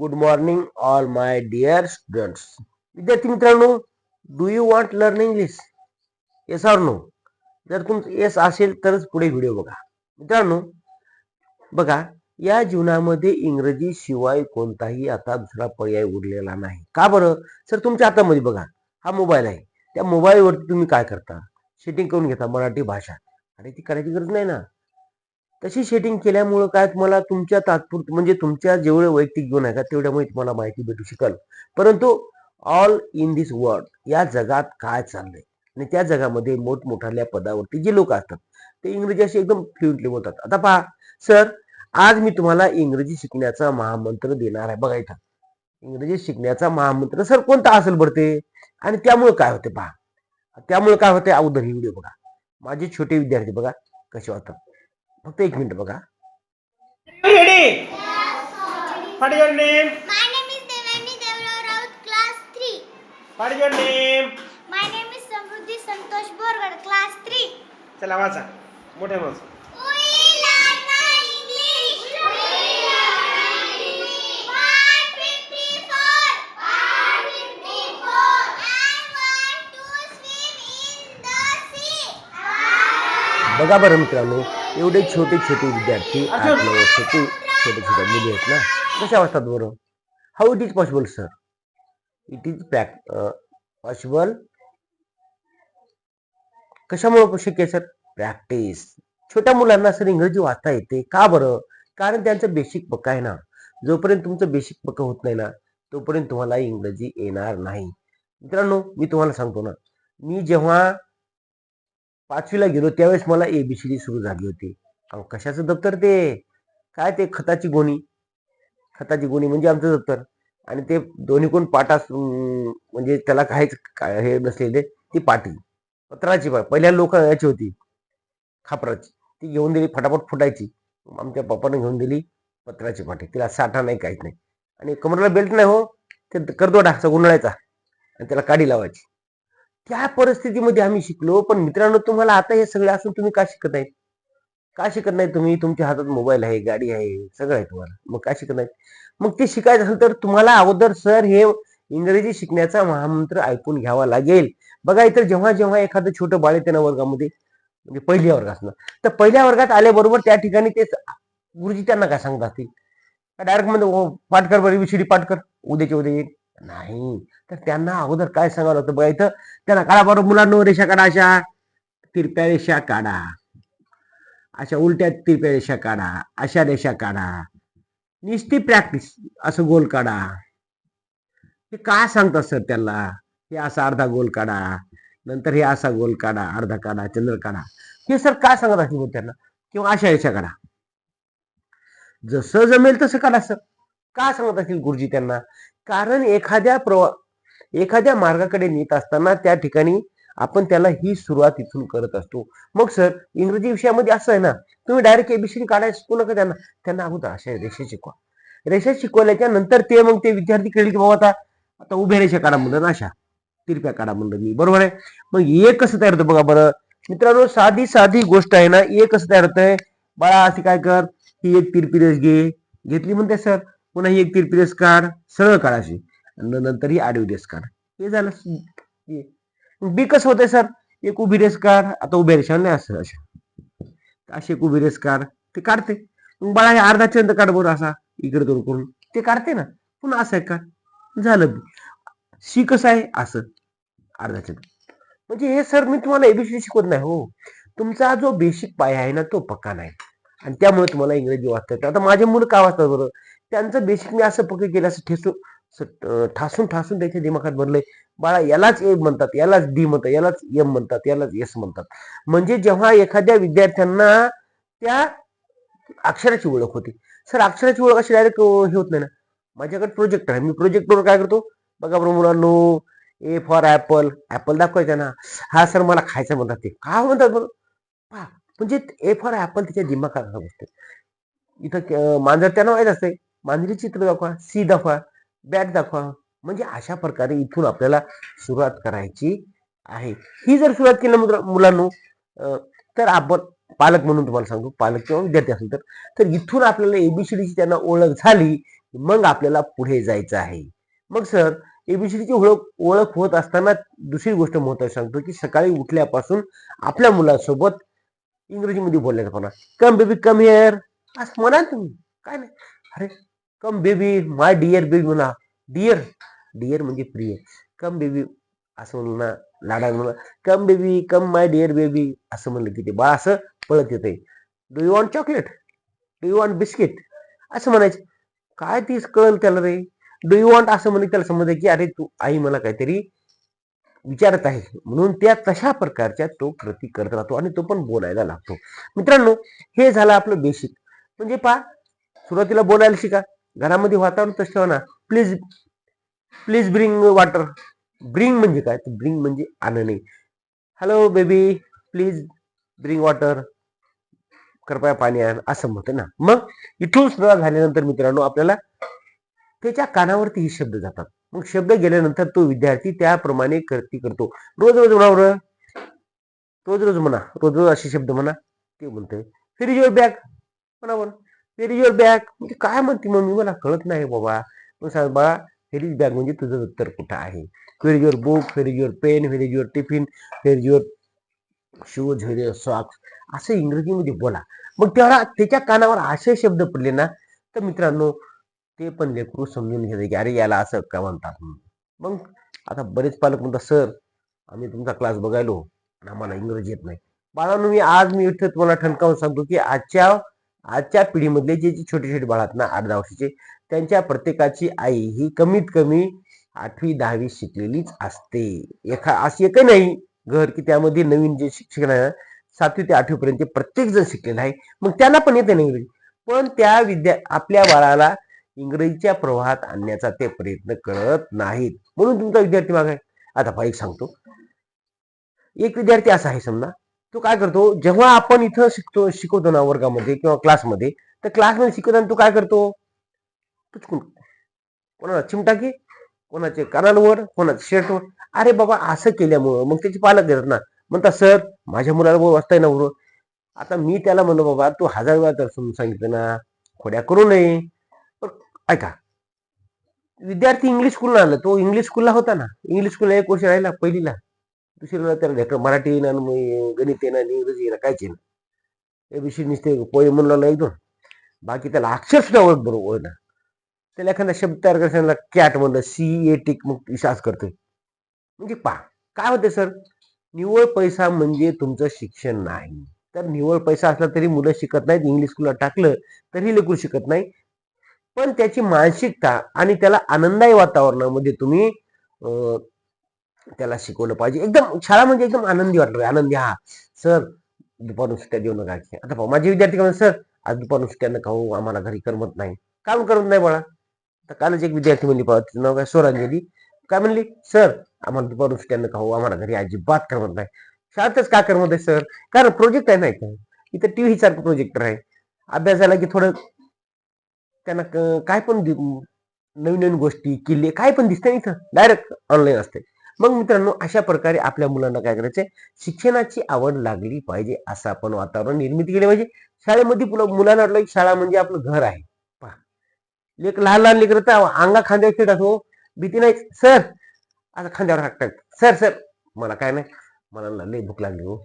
Good morning all my dear students. विद्यार्थी मित्रांनो, do you want learn English? Yes or no? जर तुमचं yes असेल तरच पुढे व्हिडिओ बघा. मित्रांनो बघा, या जीवनामध्ये इंग्रजी शिवाय कोणताही आता दुसरा पर्याय उरलेला नाही. का बरं? सर तुमच्या हातामध्ये बघा हा मोबाईल आहे. त्या मोबाईलवरती तुम्ही काय करता? सेटिंग करून घेता मराठी भाषा. आणि ती करायची गरज नाही ना. तशी सेटिंग केल्यामुळं काय तुम्हाला तुमच्या तात्पुरतं म्हणजे तुमच्या जेवढे वैयक्तिक जीवन आहे का तेवढ्यामुळे तुम्हाला माहिती भेटू शकेल. परंतु ऑल इन दिस वर्ल्ड, या जगात काय चाललंय आणि त्या जगामध्ये मोठमोठ्या पदावरती जे लोक असतात ते इंग्रजी अशी एकदम फ्लुएंटली बोलतात. आता पहा सर, आज मी तुम्हाला इंग्रजी शिकण्याचा महामंत्र देणार आहे. बघा इथं इंग्रजी शिकण्याचा महामंत्र सर कोणता असेल बरं ते, आणि त्यामुळे काय होते पहा. त्यामुळे काय होते अगोदर ही व्हिडिओ बघा. माझे छोटे विद्यार्थी बघा कसे वाटतात. फक्त 1 मिनिट बघा. Ready? What is your name? My name is Devani Devrao Raut, class 3. What is your name? My name is Samruddhi Santosh Borgad, class 3. चला वाचा मोठ्या माणूस. We learn English. We learn English. Part 54. Part 54. I want to swim in the sea. बघा बरं मित्रांनो, एवढे छोटे छोटे विद्यार्थी 8-9 वर्षाचे छोटे छोटे मुली आहेत ना, कशा वाटतात बरं? How it is possible sir? It is possible. कशामुळे शक्य आहे सर? प्रॅक्टिस. छोट्या मुलांना सर इंग्रजी वाचता येते. का बरं? कारण त्यांचं बेसिक पक्का आहे ना. जोपर्यंत तुमचं बेसिक पक्का होत नाही ना तोपर्यंत तुम्हाला इंग्रजी येणार नाही. मित्रांनो मी तुम्हाला सांगतो ना, मी जेव्हा 5वीला गेलो त्यावेळेस मला ABCD सुरू झाली होती. कशाचं दप्तर ते? काय ते खताची गोणी. खताची गोणी म्हणजे आमचं दप्तर. आणि ते दोन्ही कोण पाटा म्हणजे त्याला काहीच हे नसलेले ती पाटी पत्राची पहिल्या लोक याची होती खापराची. ती घेऊन दिली, फटाफट फुटायची. आमच्या पप्पाने घेऊन दिली पत्राची पाटी. तिला साठा नाही काहीच नाही. आणि कमरेला बेल्ट नाही हो, ते करदोडा असा गुंडाळायचा आणि त्याला काडी लावायची. त्या परिस्थितीमध्ये आम्ही शिकलो. पण मित्रांनो तुम्हाला आता हे सगळे असून तुम्ही का शिकत नाहीत? का शिकत नाही तुम्ही? तुमच्या हातात मोबाईल आहे, गाडी आहे, सगळं आहे तुम्हाला. मग काय शिकत नाही? मग ते शिकायचं असेल तर तुम्हाला अगोदर सर हे इंग्रजी शिकण्याचा महामंत्र ऐकून घ्यावा लागेल. बघा इतर जेव्हा जेव्हा एखादं छोटं बाळ येते ना वर्गामध्ये, म्हणजे पहिल्या वर्गात ना, तर पहिल्या वर्गात आल्याबरोबर त्या ठिकाणी ते गुरुजी त्यांना काय सांगत असतील? डायरेक्ट मध्ये पाठ कर बरं, ABCD पाठ कर, उद्याच्या उद्या येईल नाही. तर त्यांना अगोदर काय सांगावं लागतं बघा. इथं त्यांना काढा बरोबर मुलांना रेषा काढा, अशा तिरप्या रेषा काढा, अशा उलट्या तिरप्या रेषा काढा, अशा रेषा काढा, नुसती प्रॅक्टिस. असं गोल काढा. हे काय सांगतात सर त्यांना? हे असा अर्धा गोल काढा, नंतर हे असा गोल काढा, अर्धा काढा, चंद्र काढा. हे सर काय सांगत असतील त्यांना? किंवा अशा रेषा काढा. जसं जमेल तसं काढा सर. का सांगत असतील गुरुजी त्यांना? कारण एखाद्या मार्गाकडे नेत असताना त्या ठिकाणी आपण त्याला ही सुरुवात इथून करत असतो. मग सर इंग्रजी विषयामध्ये असं आहे ना, तुम्ही डायरेक्ट ABCD काढायला शिकू नका त्यांना. त्यांना अगोदर अशा रेषा शिकवा. रेषा शिकवल्याच्या नंतर मग ते विद्यार्थी कळले की बाबा आता उभ्या रेषा काढा म्हणलं ना, अशा तिरप्या काढा म्हणलं मी, बरोबर आहे. मग हे कसं तयार होतं बघा बरं मित्रांनो. साधी साधी गोष्ट आहे ना. हे कसं तयार होतंय? बाळा अशी काय कर, ही एक तिरपी रेष घेतली म्हणते सर. पुन्हा ही एक तिरपी रेष काढ, सरळ काढ अशी, नंतर ही आडवी रेष काढ. हे झालं. बी कसं होतंय सर? एक उभी रेष काढ, आता उभ्या रेषा नाही असं अशी एक उभी रेष काढ, ते काढते. मग बाळा हे अर्धा चंद काढ बरं, असा इकडे दोन करून, ते काढते ना. पुन्हा असं आहे का? झालं. सी कसं आहे? असं अर्धा चंद. म्हणजे हे सर मी तुम्हाला ABCD शिकवत नाही हो. तुमचा जो बेसिक पाया आहे ना तो पक्का नाही, आणि त्यामुळे तुम्हाला इंग्रजी वाचता येतं. आता माझे मुलं का वाचतात बरं? त्यांचं बेसिक मी असं पक्क केलं, असं ठासून त्याच्या दिमागात भरलंय. बाळा यालाच ए म्हणतात, यालाच D म्हणतात, यालाच M म्हणतात, यालाच S म्हणतात. म्हणजे जेव्हा एखाद्या विद्यार्थ्यांना त्या अक्षराची ओळख होती. सर अक्षराची ओळख अशी डायरेक्ट हे होत नाही ना. माझ्याकडे प्रोजेक्टर आहे. मी प्रोजेक्टवर काय करतो बघा बरं मुलांनो. A for apple. ऍपल दाखवायचं ना. हा सर मला खायचं म्हणतात. ते का म्हणतात बरं? म्हणजे A फॉर ऍपल तिच्या दिमागात बसते. इथं मांजर त्यांना माहीत असते. मांजरी चित्र दाखवा, सी दाखवा, बॅट दाखवा. म्हणजे अशा प्रकारे इथून आपल्याला सुरुवात करायची आहे. ही जर सुरुवात केली मुलांनो तर आपण पालक म्हणून तुम्हाला सांगतो, पालक किंवा विद्यार्थी असेल तर इथून आपल्याला ABCDची त्यांना ओळख झाली मग आपल्याला पुढे जायचं आहे. मग सर एबीसीडीची ओळख होत असताना दुसरी गोष्ट महत्वाची सांगतो की सकाळी उठल्यापासून आपल्या मुलासोबत इंग्रजीमध्ये बोलायचं म्हणा. कम बेबी कम हिअर असं म्हणा तुम्ही, काय नाही. अरे come baby my dear baby म्हणा. डिअर डिअर म्हणजे प्रिय. कम बेबी असं म्हणलं ना, लाडा म्हणा come baby come my dear baby असं म्हणलं की ते बाळ असं पळत येते. Do you want chocolate, do you want biscuit असं म्हणायचं. काय तीच कळलं त्याला रे. डू यू वॉन्ट असं म्हणजे त्याला समजायचं की अरे तू आई मला काहीतरी विचारत आहे, म्हणून त्या तशा प्रकारच्या तो कृती करत राहतो आणि तो पण बोलायला लागतो. मित्रांनो, हे झालं आपलं बेसिक. म्हणजे पहा, सुरुवातीला बोलायला शिका. घरामध्ये वातावरण तसं ठेवा ना. Please please bring water. Bring म्हणजे काय, ब्रिंग म्हणजे आणणे. Hello baby please bring water, कृपया पाणी आण असं म्हणतं ना. मग इथून सुरुवात झाल्यानंतर मित्रांनो आपल्याला त्याच्या कानावरती हे शब्द जातात. मग शब्द गेल्यानंतर तो विद्यार्थी त्याप्रमाणे कृती करतो. रोज रोज म्हणा, रोज रोज म्हणा, रोज रोज असे शब्द म्हणा. ते म्हणतोय फेर इज युअर बॅग म्हणा. पण फेर इज युअर बॅग म्हणजे काय म्हणते मम्मी, मला कळत नाही बाबा. मग सांग बाळा, फेर इज बॅग म्हणजे तुझं उत्तर कुठं आहे. Where is your book, where is your pen, where is your tiffin, where is your shoes, फेर युअर सॉक्स असं इंग्रजीमध्ये बोला. मग तेव्हा त्याच्या कानावर असे शब्द पडले ना, तर मित्रांनो ते पण लेकरू समजून घेते की अरे याला असं का म्हणतात. मग आता बरेच पालक म्हणतात सर आम्ही तुमचा क्लास बघायलो आणि आम्हाला इंग्रजी येत नाही. बाळांनो मी इथं तुम्हाला ठणकावून सांगतो की आजच्या पिढीमधले जे छोटे छोटे बाळ आहेत ना 8-10 वर्षाचे, त्यांच्या प्रत्येकाची आई ही कमीत कमी 8वी-10वी शिकलेलीच असते. अशी एकही नाही घर की त्यामध्ये नवीन जे शिक्षण आहे 7वी ते 8वी पर्यंत प्रत्येक जण शिकलेला आहे. मग त्यांना पण येते ना इंग्रजी. पण आपल्या बाळाला इंग्रजीच्या प्रवाहात आणण्याचा ते प्रयत्न करत नाहीत, म्हणून तुमचा विद्यार्थी माग आहे. आता पहा एक सांगतो. एक विद्यार्थी असा आहे समजा, तो काय करतो, जेव्हा आपण इथं शिकवतो ना वर्गामध्ये किंवा क्लासमध्ये, तर क्लासमध्ये शिकवताना तो काय करतो, कोणाला चिमटा की कोणाचे कानांवर, कोणाच्या शर्टवर. अरे बाबा असं केल्यामुळं मग त्याचे पालक देतात ना, म्हणतात सर माझ्या मुलाला वाचताय ना बरोबर. आता मी त्याला म्हणलो बाबा तू 1000 वेळा तर समजून सांगितलं ना, खोड्या करू नये. ऐका, विद्यार्थी इंग्लिश स्कूलला आला, तो इंग्लिश स्कूलला होता ना, इंग्लिश स्कूलला 1 वर्ष राहिला पहिलीला, दुसरीला त्याला मराठी येईना, गणित येईना, इंग्रजी येईना, काहीच येईना. एबीसी नुसते पोय म्हणला 1-2, बाकी त्याला अक्षर सुद्धा ओळख बरोबर ना. त्याला एखादा शब्द तयार करायला कॅट म्हणलं CA टिक, मग विश्वास करतोय. म्हणजे पहा काय होते सर, निव्वळ पैसा म्हणजे तुमचं शिक्षण नाही. तर निव्वळ पैसा असला तरी मुलं शिकत नाहीत. इंग्लिश स्कूलला टाकलं तरी लेकरू शिकत नाही. पण त्याची मानसिकता आणि त्याला आनंदायी वातावरणामध्ये तुम्ही त्याला शिकवलं पाहिजे. एकदम शाळा म्हणजे एकदम आनंदी वाटलं, आनंदी. हा सर दुपारून सुट्ट्या देऊ नका. आता पाहू माझे विद्यार्थी म्हणून सर आज दुपारून सुट्ट्या नका हो, आम्हाला घरी करमत नाही. काम करत नाही बाळा. तर कालच एक विद्यार्थी म्हणली, तिचं नाव काय स्वरांजली, काय म्हणली, सर आम्हाला दुपारून सुट्ट्या नका हो, आम्हाला घरी अजिबात करमत नाही. शाळेतच का करमत आहे सर, कारण प्रोजेक्ट आहे नाही का, इथं टीव्ही सारखं प्रोजेक्टर आहे. अभ्यास झाला की थोडं त्यांना काय पण नवीन नवीन गोष्टी किल्ले काय पण दिसते इथं डायरेक्ट ऑनलाईन असते. मग मित्रांनो अशा प्रकारे आपल्या मुलांना काय करायचंय, शिक्षणाची आवड लागली पाहिजे असं आपण वातावरण निर्मिती केली पाहिजे. शाळेमध्ये मुलांना वाटलं की शाळा म्हणजे आपलं घर आहे. पहा लहान लहान लेकर तर अंगा खांद्यावर खेळतात हो, भीती नाही. सर आता खांद्यावर हात टाक, सर सर मला काय नाही, मला लई भूक लागली हो.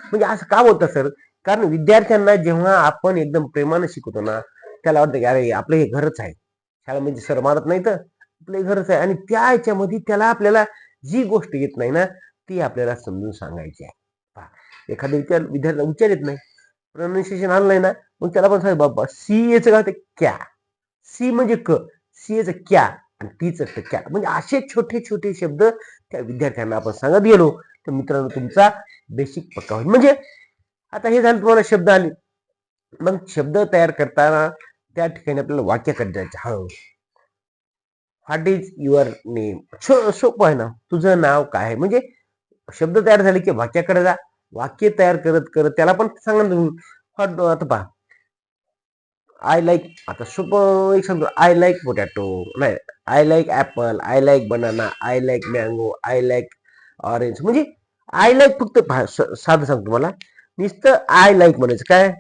म्हणजे असं का होतं सर, कारण विद्यार्थ्यांना जेव्हा आपण एकदम प्रेमाने शिकवतो ना, त्याला वाटतं की अरे आपलं हे घरच आहे. शाळा म्हणजे सर मारत नाही तर आपलं हे घरच आहे. आणि त्या ह्याच्यामध्ये त्याला आपल्याला जी गोष्ट येत नाही ना, ती आपल्याला समजून सांगायची आहे. एखाद्या विद्यार्थ्याला उच्चार येत नाही, प्रोनाउन्सिएशन आलं नाही ना, मग त्याला पण सांग बाबा CA काय क्या, सी म्हणजे क, CA क्या आणि टीच क्या. म्हणजे असे छोटे छोटे शब्द त्या विद्यार्थ्यांना आपण सांगत गेलो तर मित्रांनो तुमचा बेसिक पक्का होईल. म्हणजे आता हे झालं तुम्हाला शब्द आले. मग शब्द तयार करताना त्या ठिकाणी आपल्याला वाक्याकडे जायचं. हळू, व्हॉट इज युअर नेम, सोपं आहे ना, तुझं नाव काय आहे. म्हणजे शब्द तयार झाले की वाक्याकडे जा. वाक्य तयार करत करत त्याला पण सांगा तुम्ही. आता पहा आय लाईक, आता सोपं एक सांगतो, आय लाईक पोटॅटो नाही, I like apple, I like banana, I like mango, I like orange. म्हणजे आय लाईक फक्त साधं सांगतो तुम्हाला, नुसतं आय लाईक म्हणायचं. काय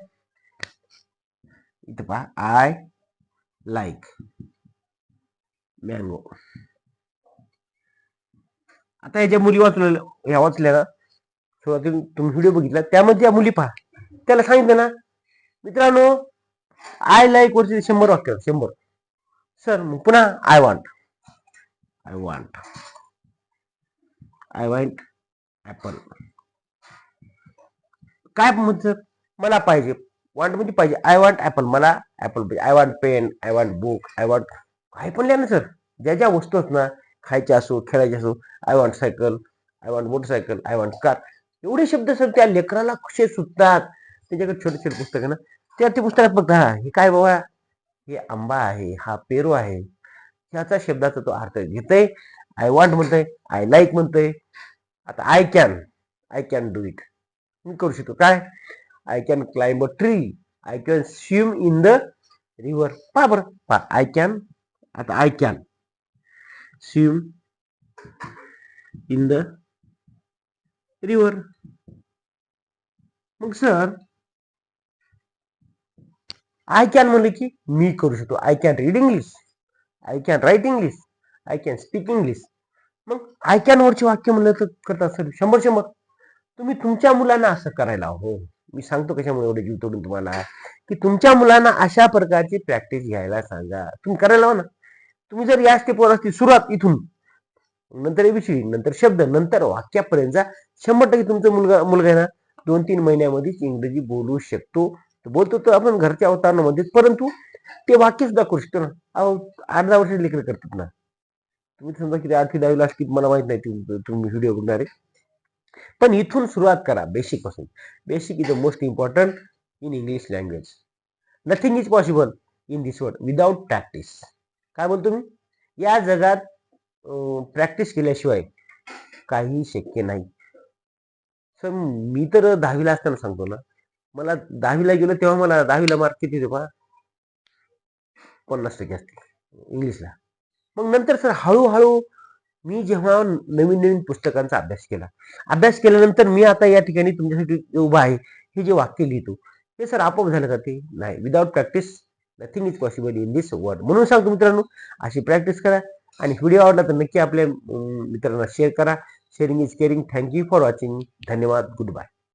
इथं पहा, आय लाईक मँगो. आता याच्या मुली वाचल्या ना, सुरुवातीला तुम्ही व्हिडिओ बघितला त्यामध्ये त्या मुली पहा, त्याला सांगितलं ना मित्रांनो आय लाईक वरती 100 वाक्य 100. सर मग पुन्हा आय वॉन्ट ऍपल. काय म्हणत मला पाहिजे, वॉन्ट म्हणजे पाहिजे. आय वॉन्ट ऍपल, मला ऍपल पाहिजे. I want pen, I want book, I want काय पण लिहा ना सर, ज्या ज्या वस्तू आहेत ना, खायच्या असो खेळायच्या असो. I want cycle, I want motorcycle, I want car. एवढे शब्द सर त्या लेकराला कसे सुचतात. त्याच्याकडे छोटे छोटे पुस्तक आहे ना, त्या ते पुस्तकात बघा हे काय बाबा, हे आंबा आहे, हा पेरू आहे, ह्याचा शब्दाचा तो अर्थ घेतय. आय वॉन्ट म्हणतोय, आय लाईक म्हणतोय. आता आय कॅन डू इट, मी करू शकतो. काय I can climb a tree, I can swim in the river. पहा बरं पहा, आय कॅन. आता I can swim in the river. मग सर आय कॅन म्हणलं की मी करू शकतो. I can read English, I can write English, I can speak English. मग आय कॅन वरची वाक्य म्हणलं तर करतात सर 100. तुम्ही तुमच्या मुलांना असं करायला हो, मी सांगतो कशामुळे एवढे जीव तोडून तुम्हाला, की तुमच्या मुलांना अशा प्रकारची प्रॅक्टिस घ्यायला सांगा. तुम्ही करायला ना, तुम्ही जर या स्टेपवर असती सुरुवात इथून, नंतर एबीसीडी, नंतर शब्द, नंतर वाक्यापर्यंत जा, 100% तुमचा मुलगा आहे ना 2-3 महिन्यामध्येच इंग्रजी बोलू शकतो. बोलतो तर आपण घरच्या अवतारणामध्येच, परंतु ते वाक्य सुद्धा करू शकतो ना. 8-10 वर्षाचे लेकर करतात ना. तुम्ही समजा किती 8वी-10वी ला असतील मला माहित नाही, तुम्ही व्हिडिओ बघणारे. पण इथून सुरुवात करा बेसिक पासून. Basic is the most important in English language. Nothing is possible in this world without practice. काय बोलतो मी, या जगात प्रॅक्टिस केल्याशिवाय काही शक्य नाही. सर मी तर 10वी ला असताना सांगतो ना, मला 10वी ला गेलो तेव्हा मला 10वी ला मार्क किती होते पहा, 50% असते इंग्लिशला. मग नंतर सर हळूहळू मी जेव्हा नवीन नवीन पुस्तकांचा अभ्यास केल्यानंतर मी आता या ठिकाणी तुमच्यासाठी उभा आहे, हे जे वाक्य लिहितो हे सर आपोआप झालं का ते नाही. Without practice nothing is possible in this world. म्हणून सांगतो मित्रांनो, अशी प्रॅक्टिस करा. आणि व्हिडिओ आवडला तर नक्की आपल्या मित्रांना शेअर करा. Sharing is caring. Thank you for watching. धन्यवाद. Good bye.